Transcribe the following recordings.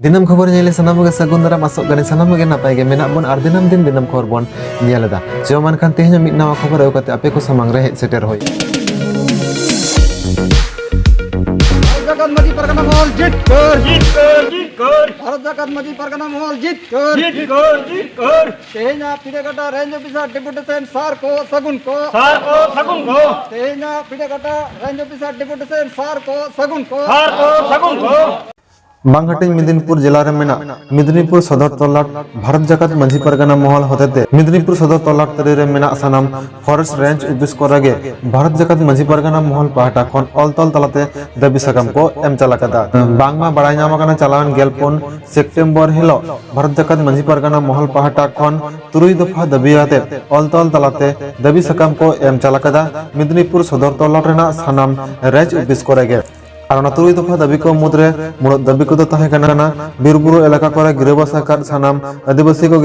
Dinam khobor nyele sanam ge sagun dara masuk gani sanam ge napai ge menak bon ar dinam dinam khobor bon nyeleda joman kan tehnya mit nawa khobor au kate ape ko samang re seter hoy Jagat Maji Pargana Mohol जीत कर भारत जागत Maji Pargana Mohol जीत कर tehnya Pidagata Range Officer Deputation Sar ko Sagun ko tehnya Pidagata Range Officer Deputation Sar ko Sagun ko बांगहाटिंग मिदनीपुर जिला रे मेना मिदनीपुर सदर तलाट भारत जाकत मंझी परगना महल होते मिदनीपुर सदर तलाट तरी रे मेना सानाम फॉरेस्ट रेंज ऑफिस कोरागे भारत जाकत मंझी परगना महल पाहटा खन अलतल तलाते दाबी साकाम को एम चलाकदा बांगमा बड़ाई नामाकाना चलावन गेलपुन सेप्टेम्बर हिलो भारत जाकत मंझी परगना महल पाहटा खन तुरुई दफा दाबियाते अलतल तलाते दाबी साकाम को एम चलाकदा मिदनीपुर सदर तलाट रेना सानाम रेंज ऑफिस कोरागे और तुरुई दफा दाबी को मुद्रे मुड़द दाबी को बीरबुरु एलाका करे गिरबास आकाद सानाम आदिवासी को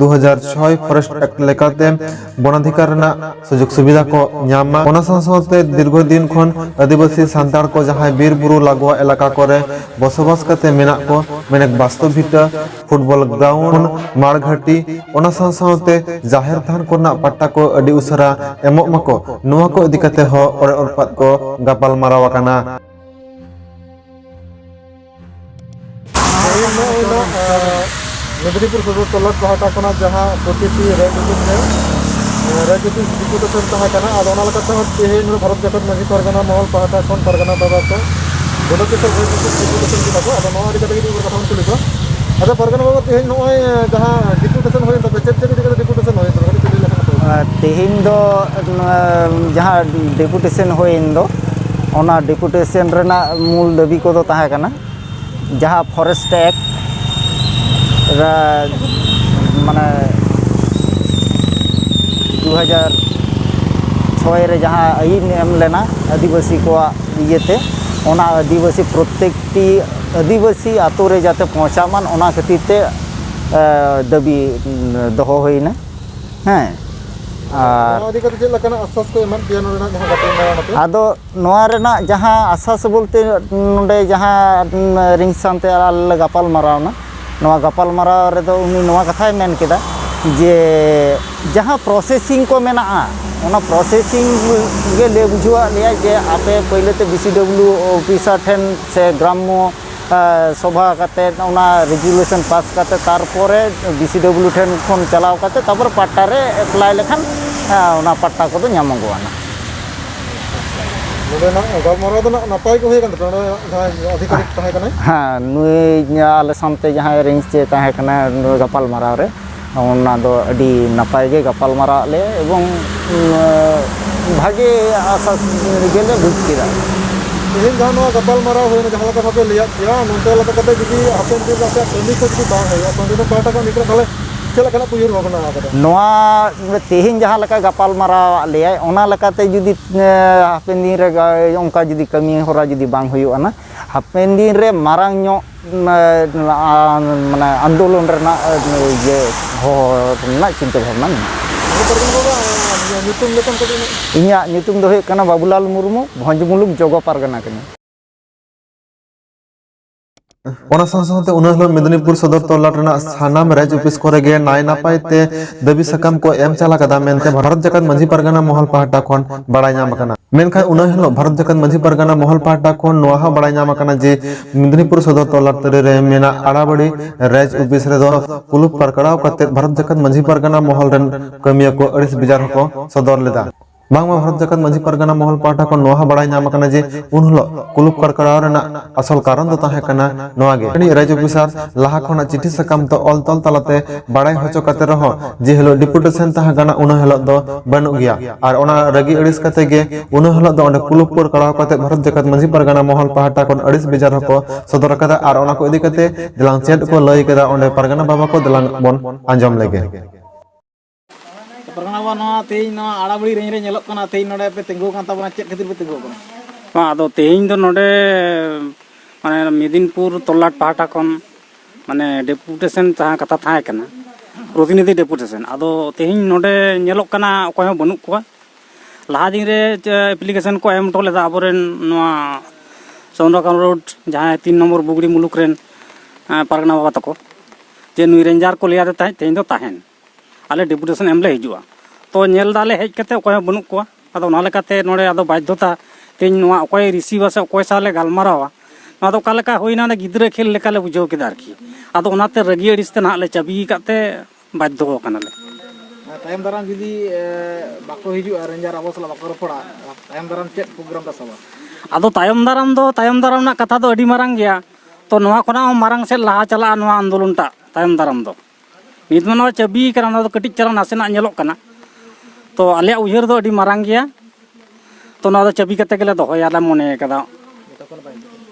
2006 फॉरेस्ट एक्ट लेकाते वनाधिकार सुजुग सुविधा को न्यामा साथे दीर्घ दिन खन आदिवासी सांतार को जहां बीरबुरु लागुआ एलाका करे बसबास करते मेना को मेने वास्तव भिटा फुटबॉल ग्राउंड मारघाटी साथे जाहिर थान कोना पट्टा को अडी उसरा एमोक मको नुवा को इदी कते हो ओरे ओरपात को गापाल मारावा काना मिदनीपुर सदर तलाट पाहटा खना जहां प्रतिटी रेंज ऑफिस डिपुटेशन तहा कना आदोना लकते तेहेन Bharat Jakat Maji Pargana Mohol पाहटा खन परगना बाबा को डेपुटेशन डिपुटेशन की बाबू आदो नवा दिकते की कथा तुली को आदा परगना बाबा तेहेन नय जहां डिपुटेशन होय तबे चेक दिकते डिपुटेशन होय तो तुली लेखा तेहेन दो जहां डिपुटेशन होइन दो ओना डिपुटेशन रेना मूल दाबी को दो तहा कना जहां फॉरेस्ट एक्ट माने 2006 रे जहां आईन एम लेना आदिवासी को इयेते ओना आदिवासी प्रत्येकटी आदिवासी आतो रे जाते पहुंचा मान ओना खातिर दाबी दोहो होइना हैं आदो नोआ रेना जहां आसास बोलते नोडे जहां रिंग सानते आल गापाल मारावना नोआ गापाल माराव रे दो उनी नोआ कथाय मेन केदा जे जहां प्रोसेसिंग को मेना ओना प्रोसेसिंग गे ले बुझुआ ले जे आपे पहलेते बीसीडब्ल्यू ऑफिसर ठेन से ग्राम्य सभा करते रेजुलेशन पास करते तारपरे बीसीडब्ल्यू ठेन खन चलाव करते तापर पट्टा रे अप्लाई लेखान ओना पट्टा को नामगोआ हाँ नुई आले सामते जहाँ रेंज चे तहकना गपाल माराव रे ओना दो अडी नपाय गे गपाल माराव ले एवं भागे आशा गेले बुझ केदा इन जहां गपाल माराव होय जहां लका भाबे लिया या नोते लका कते जुदी हापेन दिन का कमी को जुदी बांग है अपन दिन पाटा का निकल थाले चला कना पुयर होगना आदा नोआ तेहिन जहां लका गपाल माराव ले ओना लकाते जुदी हापेन दिन रे ओंका जुदी कमी होरा जुदी बांग हुयो ना हापेन दिन रे मारांग नो माने आंदोलन रेना ये हो ना चिंता भावना इन्या नितुम दो कना बाबूलाल मुर्मू भंज मुलुक जोगो पारगना कना मिदनीपुर सदर तलाट सानाम रेंज ऑफिस कोरेगे नाय नापाय ते दाबी साकाम को एम चला कदा मेनते Bharat Jakat Maji Pargana Mohol पाहटा खन बड़ाय नाम कना मेनखान उना हिलो Bharat Jakat Maji Pargana Mohol पाहटा खन नोहा बड़ाय नाम कना जे मिदनीपुर सदर तलाट रे मेना आड़ाबड़ी रेंज ऑफिस रे दो पुलुप परकड़ाव कते Bharat Jakat Maji Pargana Mohol रेन कमिया को अड़िस बिजार को सदर लेदा बांगमा Bharat Jakat Maji Pargana Mohol पाहटा को नोहा बड़ाय नाम कना जे उन हिलो कुलुप करकड़ाव रेना असल कारण दो ताहे कना नोआ गे रेंज ऑफिसर लाहा खना चिठी साकाम तो अलतल तलाते बड़ाय होचो कते रहो जे हिलो डिपुटेशन ताहा गना उन हिलो दो बनु गया और ओना रगी अड़िस कते गे उन हिलो दो ओंडे कुलुप करकड़ाव कते Bharat Jakat Maji Pargana Mohol पाहटा को अड़िस बिजार को सदर कदा और ओना को इदी कते दिलांग चेड को लई कदा ओंडे परगना बाबा को दिलांग बन आंजम लेगे परगना बाबा नोआ तेई नोआ आड़ाबड़ी रेंज रे नेलोक कना तेई नोडे पे तिंगु कान ताबना चेक खातिर पे तिंगु कना आदो तेई दो नोडे माने मिदनीपुर तलाट पाहटा खन माने डेपुटेशन तहा कथा थाय कना प्रतिनिधि डेपुटेशन आदो तेई नोडे नेलोक कना अकोय हो बनुक कोआ लाहा दिन रे एप्लीकेशन को एम टोलेदा आबोरेन नोआ चंद्रकांत रोड जहां 3 नंबर बुगड़ी मुलुक रेन ᱯᱟᱨᱜᱟᱱᱟ ᱵᱟᱵᱟ ᱛᱟᱠᱚ ᱡᱮ ᱱᱩᱭ ᱨᱮᱧᱡᱟᱨ ᱠᱚ ᱞᱟᱹᱭᱟᱫᱮ ᱛᱟᱦᱮᱸᱫ ᱛᱮᱦᱮᱧ ᱫᱚ ᱛᱟᱦᱮᱱ ᱟᱞᱮ ᱰᱮᱯᱩᱴᱮᱥᱚᱱ ᱮᱢ ᱞᱮ ᱦᱤᱡᱩᱜᱼᱟ ᱛᱚ ᱧᱮᱞ ᱫᱟᱞᱮ ᱦᱮᱡ ᱠᱟᱛᱮ ᱚᱠᱚᱭ ᱦᱚᱸ ᱵᱟᱹᱱᱩᱜ ᱠᱚᱣᱟ ᱟᱫᱚ ᱚᱱᱟ ᱞᱮᱠᱟᱛᱮ ᱱᱚᱰᱮ ᱟᱫᱚ ᱵᱟᱫᱽᱫᱷᱚᱛᱟ ᱛᱮᱦᱮᱧ ᱱᱚᱣᱟ ᱚᱠᱚᱭ ᱨᱤᱥᱤᱵᱷᱟ ᱥᱮ ᱚᱠᱚᱭ ᱥᱟᱶ ᱞᱮ ᱜᱟᱞᱢᱟᱨᱟᱣᱟ ᱱᱚᱣᱟ ᱫᱚ ᱚᱠᱟ ᱞᱮᱠᱟ ᱦᱩᱭᱱᱟ ᱜᱤᱫᱽᱨᱟᱹ ᱠᱷᱮᱞ ᱞᱮᱠᱟ ᱞᱮ ᱵᱩᱡᱷᱟᱹᱣ ᱠᱮᱫᱟ ᱟᱨᱠᱤ ᱟᱫᱚ ᱚᱱᱟᱛᱮ ᱨᱟᱹᱜᱤ ᱟᱹᱲᱤᱥ ᱛᱮ ᱱᱟᱦᱟᱜ ᱞᱮ ᱪᱟᱵᱤ ᱟᱠᱟᱫ ᱛᱮ ᱵᱟᱫᱽᱫᱷᱚ ᱠᱟᱱᱟᱞᱮ ᱛᱟᱭᱚᱢ ᱫᱟᱨᱟᱢ ᱡᱩᱫᱤ ᱵᱟᱠᱚ ᱦᱤᱡᱩᱜᱼᱟ ᱨᱮᱧᱡᱟᱨ ᱟᱵᱚ ᱥᱟᱞᱟᱜ ᱵᱟᱠᱚ ᱨᱚᱯᱚᱲᱟ ᱛᱟᱭᱚᱢ ᱫᱟᱨᱟᱢ ᱪᱮᱫ ᱯᱨᱳᱜᱨᱟᱢ ᱯᱮ ᱥᱟᱵᱟ? ᱟᱫᱚ ᱛᱟᱭᱚᱢ ᱫᱟᱨᱟᱢ ᱨᱮᱱᱟᱜ ᱠᱟᱛᱷᱟ ᱫᱚ ᱟᱹᱰᱤ ᱢᱟᱨᱟᱝ ᱜᱮᱭᱟ ᱛᱚ ᱱᱚᱣᱟ ᱠᱷᱚᱱᱟᱜ ᱦᱚᱸ ᱢᱟᱨᱟᱝ ᱥᱮᱫ ᱞᱟᱦᱟ ᱪᱟᱞᱟᱜᱼᱟ ᱱᱚᱣᱟ ᱟᱱᱫᱳᱞᱚᱱ ᱴᱟᱜ ᱛᱟᱭᱚᱢ ᱫᱟᱨᱟᱢ ᱫᱚ ᱱᱤᱛ ᱢᱟ ᱱᱚᱣᱟ ᱪᱟᱵᱤ ᱠᱟᱱᱟ ᱚᱱᱟ ᱫᱚ ᱠᱟᱹᱴᱤᱡ ᱪᱟᱞᱟᱝ ᱱᱟᱥᱮᱱᱟᱜ ᱧᱮᱞᱚᱜ ᱠᱟᱱᱟ ᱛᱚ ᱟᱞᱮᱭᱟᱜ ᱩᱭᱦᱟᱹᱨ ᱫᱚ ᱟᱹᱰꯤ ᱢᱟᱨᱟᱝ ᱜᱮᱭᱟ ᱛᱚ ᱱᱚᱣᱟ ᱫᱚ ᱪᱟᱵᱤ ᱠᱟᱛᱮ ᱜᱮᱞᱮ ᱫᱚᱦᱚᱭᱟᱞᱮ ᱢᱚᱱᱮ ᱠᱟᱫᱟ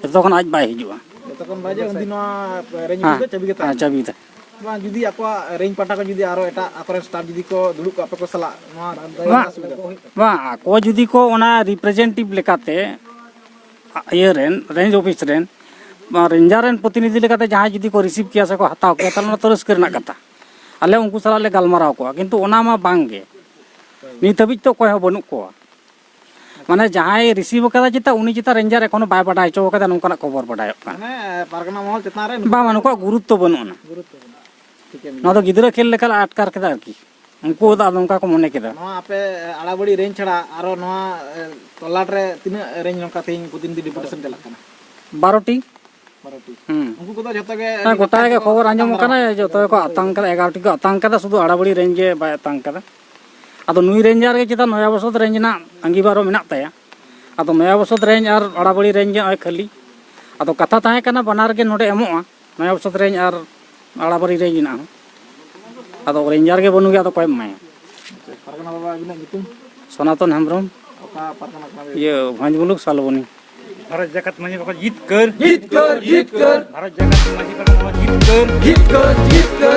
ᱡᱚᱛᱚᱠᱷᱚᱱ ᱟᱡ ᱵᱟᱭ ᱦᱤᱡᱩᱜᱼᱟ ᱡᱚᱛᱚᱠᱷᱚᱱ ᱵᱟᱭ ᱦᱤᱡᱩᱜᱼᱟ ᱩᱱᱫᱤᱱ ᱱᱚᱣᱟ ᱨᱮᱧᱡ ᱫᱚ ᱪᱟᱵᱤ ᱜᱮ ᱛᱟᱦᱮᱱᱟ ᱪᱟᱵᱤ ᱛᱮ ᱵᱟᱝ ᱡᱩᱫᱤ ᱟᱠᱚᱣᱟᱜ ᱨᱮᱧᱡ ᱯᱟᱦᱴᱟ ᱠᱚ ᱡᱩᱫᱤ ᱟᱨᱚ ᱮᱴᱟᱜ ᱟᱠᱚᱨᱮᱱ ᱥᱴᱟᱯ ᱡᱩᱫᱤ ᱠᱚ ᱫᱩᱲᱩᱵ ᱠᱚᱜᱼᱟ ᱟᱯᱮ ᱠᱚ ᱥᱟᱞᱟᱜ ᱱᱚᱣᱟ ᱵᱟᱝ ᱟᱠᱚ ᱡᱩᱫᱤ ᱠᱚ ᱚᱱᱟ ᱨᱤᱯᱨᱮᱡᱮᱱᱴᱮᱴᱤᱵᱷ ᱞᱮᱠᱟᱛᱮ ᱤᱭᱟᱹ ᱨᱮᱱ ᱨᱮᱧᱡ ᱚᱯᱷᱤᱥ ᱨᱮᱱ ᱨᱮᱧᱡᱟᱨ ᱨᱮᱱ ᱯᱨᱚᱛᱤᱱᱤᱫᱷᱤ ᱞᱮᱠᱟᱛᱮ ᱡᱟᱦᱟᱸᱭ ᱡᱩᱫᱤ ᱠᱚ ᱨᱤᱥᱤᱵᱷ ᱠᱮᱭᱟ ᱥᱮ ᱠᱚ ᱦᱟᱛᱟᱣ ᱠᱮᱭᱟ ᱛᱟᱦᱚᱞᱮ ᱚᱱᱟ ᱛᱚ ᱨᱟᱹᱥᱠᱟᱹ ᱨᱮᱱᱟᱜ ᱠᱟᱛᱷᱟ ᱟᱞᱮ ᱩᱱᱠᱩ ᱥᱟᱞᱟᱜ ᱞᱮ ᱜᱟᱞᱢᱟᱨᱟᱣ ᱠᱚᱜᱼᱟ ᱠᱤᱱᱛᱩ ᱚᱱᱟ ᱢᱟ ᱵᱟᱝᱜᱮ ᱱᱤᱛ ᱦᱟᱹᱵᱤᱡ ᱛᱮ ᱚᱠᱚᱭ ᱦᱚᱸ ᱵᱟᱹᱱᱩᱜ ᱠᱚᱣᱟ ᱢᱟᱱᱮ ᱡᱟᱦᱟᱸᱭ ᱨᱤᱥᱤᱵᱷ ᱟᱠᱟᱫᱟ ᱪᱮᱛᱟ ᱩᱱᱤ ᱪᱮᱛᱟᱱ ᱨᱮᱧᱡᱟᱨ ᱮᱠᱷᱚᱱᱳ ᱵᱟᱭ ᱵᱟᱰᱟᱭ ᱦᱚᱪᱚ ᱟᱠᱟᱫᱟ ᱱᱚᱝᱠᱟᱱᱟᱜ ᱠᱷᱚᱵᱚᱨ ᱵᱟᱰᱟᱭᱚᱜ ᱠᱟᱱᱟ ᱢᱟᱱᱮ ᱯᱟᱨᱜᱟᱱᱟ ᱢᱚᱦᱚᱞ ᱪᱮᱛᱟᱱ ᱨᱮ ᱵᱟᱝ ᱱᱩᱠᱩᱣᱟᱜ ᱜᱩᱨᱩᱛᱛᱚ ᱵᱟᱹᱱᱩᱜᱼᱟ ᱜᱩᱨᱩᱛᱛᱚ ᱴᱷᱤᱠᱮᱢ ᱱᱚᱣᱟ ᱫᱚ ᱜᱤᱫᱽᱨᱟᱹ ᱠᱷᱮᱞ ᱞᱮᱠᱟ ᱞᱮ ᱟᱴᱠᱟᱨ ᱠᱮᱫᱟ ᱟᱨᱠᱤ ᱩᱱᱠᱩ ᱫᱚ ᱱᱚᱝᱠᱟ ᱠᱚ ᱢᱚᱱᱮ ᱠᱮᱫᱟ ᱱᱚᱣᱟ ᱟᱯᱮ ᱟᱲᱟᱵᱟᱹᱲᱤ ᱨᱮᱧᱡ ᱪᱷᱟᱲᱟ ᱟᱨᱚ ᱱᱚᱣᱟ ᱛᱚᱞᱟᱴ ᱨᱮ ᱛᱤᱱᱟᱹᱜ ᱨᱮᱧᱡ ᱱᱚᱝᱠᱟ ᱛᱮᱦᱮᱧ ᱯᱨᱚᱛᱤᱱᱤᱫᱷᱤ ᱰᱮᱯᱩᱴᱮᱥᱚᱱ ᱪᱟᱞᱟᱜ ᱠᱟᱱᱟ? 12ᱴᱤ 12ᱴᱤ ᱦᱩᱸ ᱩᱱᱠᱩ ᱠᱚᱫᱚ ᱡᱚᱛᱚ ᱜᱮ ᱜᱚᱴᱟ ᱜᱮ ᱠᱷᱚᱵᱚᱨ ᱟᱸᱡᱚᱢ ᱠᱟᱱᱟ ᱡᱚᱛᱚ ᱜᱮᱠᱚ ᱟᱛᱟᱝ ᱠᱟᱫᱟ 11ᱴᱤ ᱠᱚ ᱟᱛᱟᱝ ᱠᱟᱫᱟ ᱥᱩᱫᱷᱩ ᱟᱲᱟᱵᱟᱹᱲᱤ ᱨᱮᱧᱡ ᱜᱮ ᱵᱟᱭ ᱟᱛᱟᱝ ᱠᱟᱫᱟ ᱟᱫᱚ ᱱᱩᱭ ᱨᱮᱧᱡᱟᱨ ᱜᱮ ᱪᱮᱛᱟᱱ ᱱᱚᱭᱟ ᱵᱚᱥᱚᱛ ᱨᱮᱧᱡ ᱨᱮᱱᱟᱜ ᱟᱸᱜᱤᱵᱷᱟᱨ ᱢᱮᱱᱟᱜ ᱛᱟᱭᱟ ᱟᱫᱚ ᱱᱚᱭᱟ ᱵᱚᱥᱚᱛ ᱨᱮᱧᱡ ᱟᱨ ᱟᱲᱟᱵᱟᱹᱲᱤ ᱨᱮᱧᱡ ᱜᱮ ᱱᱚᱜᱼᱚᱭ ᱠᱷᱟᱹᱞᱤ ᱟᱫᱚ ᱠᱟᱛᱷᱟ ᱛᱟᱦᱮᱸ ᱠᱟᱱᱟ ᱵᱟᱱᱟᱨ ᱜᱮ ᱱᱚᱰᱮ ᱮᱢᱚᱜᱼᱟ ᱱᱚᱭᱟ ᱵᱚᱥᱚᱛ ᱨᱮᱧᱡ ᱟᱨ ᱟᱲᱟᱵᱟᱹᱲᱤ ᱨᱮᱧᱡ ᱨᱮᱱᱟᱜ ᱦᱚᱸ ᱟᱫᱚ ᱨᱮᱧᱡᱟᱨ ᱜᱮ ᱵᱟᱹᱱᱩᱜ ᱜᱮᱭᱟ ᱟᱫᱚ ᱚᱠᱚᱭᱮᱢ ᱮᱢᱟᱭᱟ ᱯᱟᱨᱜᱟᱱᱟ ᱵᱟᱵᱟ ᱟᱹᱵᱤᱱᱟᱜ ᱧᱩᱛᱩᱢ? ᱥᱚᱱᱟᱛᱚᱱ ᱦᱮᱢᱵᱨᱚᱢ ᱚᱠᱟ ᱯᱟᱨᱜᱟᱱᱟ ᱠᱟᱱᱟ? ᱵᱷᱚᱸᱡᱽ ᱢᱩᱞᱩᱠ ᱥᱟᱞᱵᱚᱱᱤ भारत जगत माझी बाबा जीत कर भारत जगत माझी बाबा जीत कर